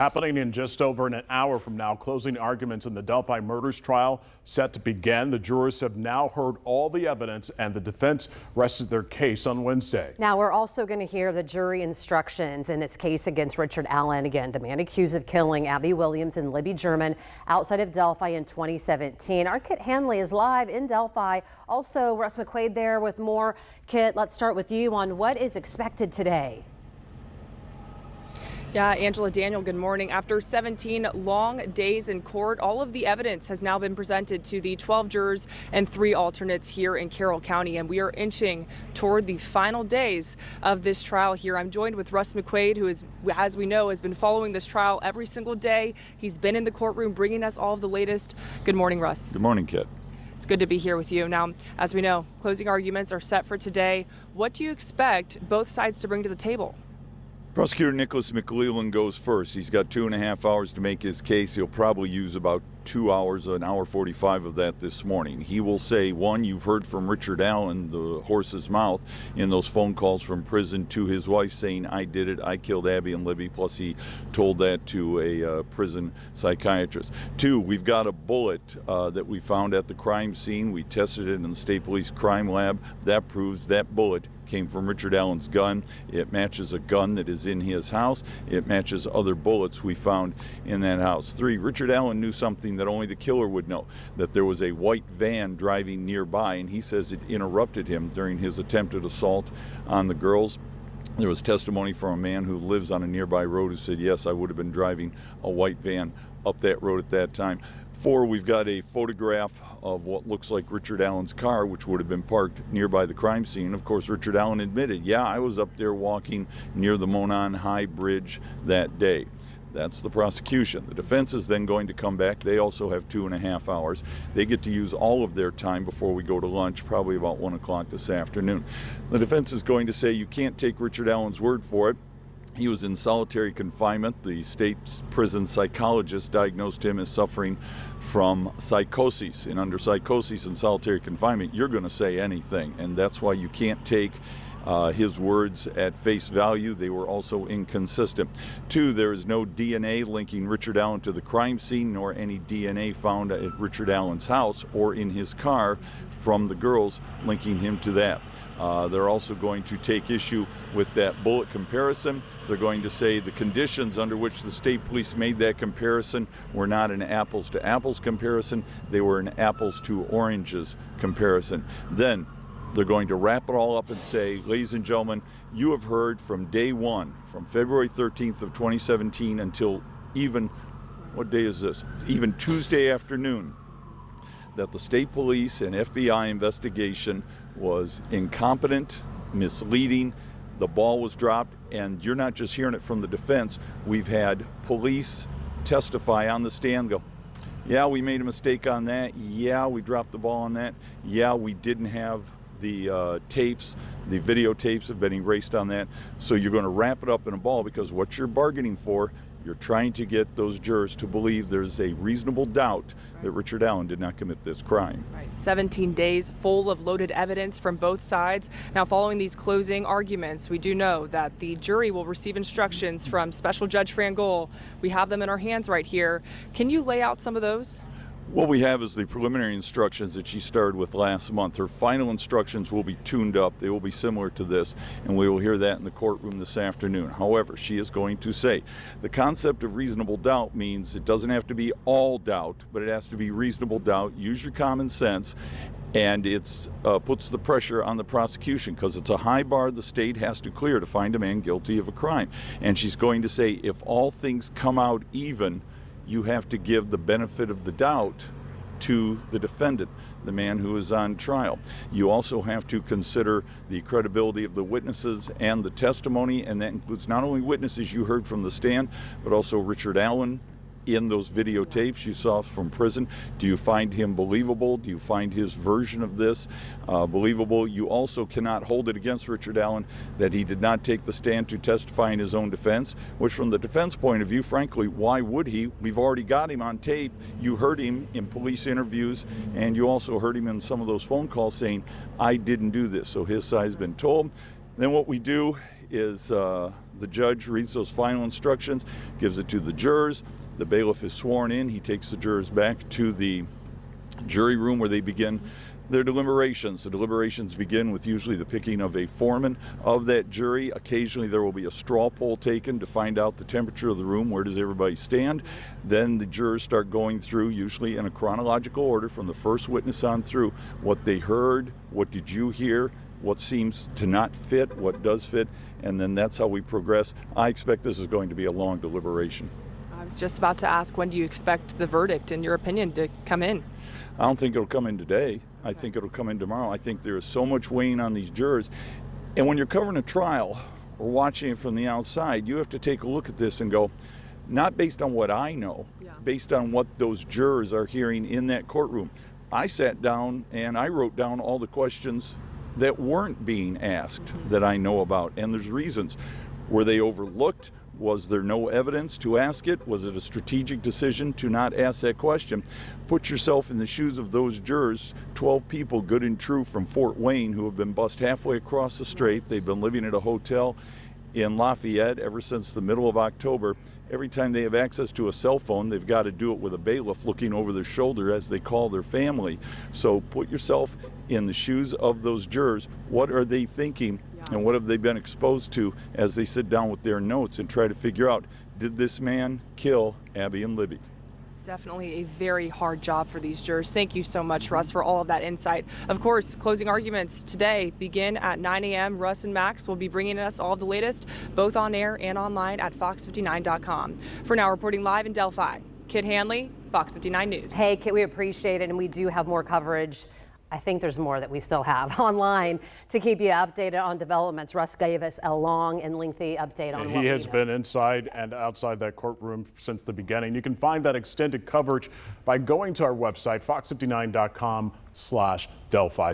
Happening in just over an hour from now, closing arguments in the Delphi murders trial set to begin. The jurors have now heard all the evidence and the defense rested their case on Wednesday. Now we're also going to hear the jury instructions in this case against Richard Allen. Again, the man accused of killing Abby Williams and Libby German outside of Delphi in 2017. Our Kit Hanley is live in Delphi. Also, Russ McQuaid there with more. Kit, let's start with you on what is expected today. Yeah, Angela, Daniel, good morning. After 17 long days in court, all of the evidence has now been presented to the 12 jurors and 3 alternates here in Carroll County, and we are inching toward the final days of this trial here. I'm joined with Russ McQuaid, who is, as we know, has been following this trial every single day. He's been in the courtroom bringing us all of the latest. Good morning, Russ. Good morning, Kit. It's good to be here with you. Now, as we know, closing arguments are set for today. What do you expect both sides to bring to the table? Prosecutor Nicholas McLeland goes first. He's got 2.5 hours to make his case. He'll probably use about 2 hours, an hour 45 of that this morning. He will say, one, you've heard from Richard Allen, the horse's mouth, in those phone calls from prison to his wife saying, I did it, I killed Abby and Libby, plus he told that to a prison psychiatrist. 2, we've got a bullet that we found at the crime scene. We tested it in the State Police Crime Lab. That proves that bullet came from Richard Allen's gun. It matches a gun that is in his house. It matches other bullets we found in that house. 3, Richard Allen knew something that only the killer would know, that there was a white van driving nearby, and he says it interrupted him during his attempted assault on the girls. There was testimony from a man who lives on a nearby road who said, yes, I would have been driving a white van up that road at that time. 4, we've got a photograph of what looks like Richard Allen's car, which would have been parked nearby the crime scene. Of course, Richard Allen admitted, yeah, I was up there walking near the Monon High Bridge that day. That's the prosecution. The defense is then going to come back. They also have 2.5 hours. They get to use all of their time before we go to lunch, probably about 1 o'clock this afternoon. The defense is going to say you can't take Richard Allen's word for it. He was in solitary confinement. The state prison psychologist diagnosed him as suffering from psychosis. And under psychosis and solitary confinement, you're going to say anything. And that's why you can't take his words at face value. They were also inconsistent. 2, there is no DNA linking Richard Allen to the crime scene, nor any DNA found at Richard Allen's house or in his car from the girls linking him to that. They're also going to take issue with that bullet comparison. They're going to say the conditions under which the state police made that comparison were not an apples to apples comparison. They were an apples to oranges comparison. Then they're going to wrap it all up and say, ladies and gentlemen, you have heard from day one, from February 13th of 2017 until even, what day is this? Even Tuesday afternoon, that the state police and FBI investigation was incompetent, misleading, the ball was dropped, and you're not just hearing it from the defense. We've had police testify on the stand, go, yeah, we made a mistake on that. Yeah, we dropped the ball on that. Yeah, we didn't have the tapes, the videotapes have been erased on that. So you're going to wrap it up in a ball because what you're bargaining for, you're trying to get those jurors to believe there's a reasonable doubt that Richard Allen did not commit this crime. Right. 17 days full of loaded evidence from both sides. Now, following these closing arguments, we do know that the jury will receive instructions from Special Judge Frangol. We have them in our hands right here. Can you lay out some of those? What we have is the preliminary instructions that she started with last month. Her final instructions will be tuned up. They will be similar to this, and we will hear that in the courtroom this afternoon. However, she is going to say the concept of reasonable doubt means it doesn't have to be all doubt, but it has to be reasonable doubt. Use your common sense, and it puts the pressure on the prosecution because it's a high bar the state has to clear to find a man guilty of a crime. And she's going to say if all things come out even, you have to give the benefit of the doubt to the defendant, the man who is on trial. You also have to consider the credibility of the witnesses and the testimony, and that includes not only witnesses you heard from the stand, but also Richard Allen in those videotapes you saw from prison. Do you find him believable? Do you find his version of this believable? You also cannot hold it against Richard Allen that he did not take the stand to testify in his own defense, which from the defense point of view, frankly, why would he? We've already got him on tape. You heard him in police interviews, and you also heard him in some of those phone calls saying, I didn't do this. So his side's been told. Then what we do is The judge reads those final instructions, gives it to the jurors. The bailiff is sworn in. He takes the jurors back to the jury room where they begin their deliberations. The deliberations begin with usually the picking of a foreman of that jury. Occasionally there will be a straw poll taken to find out the temperature of the room, where does everybody stand. Then the jurors start going through, usually in a chronological order from the first witness on through, what they heard, what did you hear, what seems to not fit, what does fit, and then that's how we progress. I expect this is going to be a long deliberation. I was just about to ask, when do you expect the verdict, in your opinion, to come in? I don't think it'll come in today. I think it'll come in tomorrow. I think there is so much weighing on these jurors. And when you're covering a trial or watching it from the outside, you have to take a look at this and go, not based on what I know, based on what those jurors are hearing in that courtroom. I sat down and I wrote down all the questions that weren't being asked that I know about. And there's reasons. Were they overlooked? Was there no evidence to ask it? Was it a strategic decision to not ask that question? Put yourself in the shoes of those jurors, 12 people, good and true, from Fort Wayne, who have been bused halfway across the strait. They've been living at a hotel in Lafayette ever since the middle of October. Every time they have access to a cell phone, they've got to do it with a bailiff looking over their shoulder as they call their family. So put yourself in the shoes of those jurors. What are they thinking? And what have they been exposed to as they sit down with their notes and try to figure out, did this man kill Abby and Libby? Definitely a very hard job for these jurors. Thank you so much, Russ, for all of that insight. Of course, closing arguments today begin at 9 a.m. Russ and Max will be bringing us all the latest, both on air and online at fox59.com. For now, reporting live in Delphi, Kit Hanley, Fox 59 News. Hey, Kit, we appreciate it, and we do have more coverage. I think there's more that we still have online to keep you updated on developments. Russ gave us a long and lengthy update on what he has been inside and outside that courtroom since the beginning. You can find that extended coverage by going to our website, fox59.com/Delphi.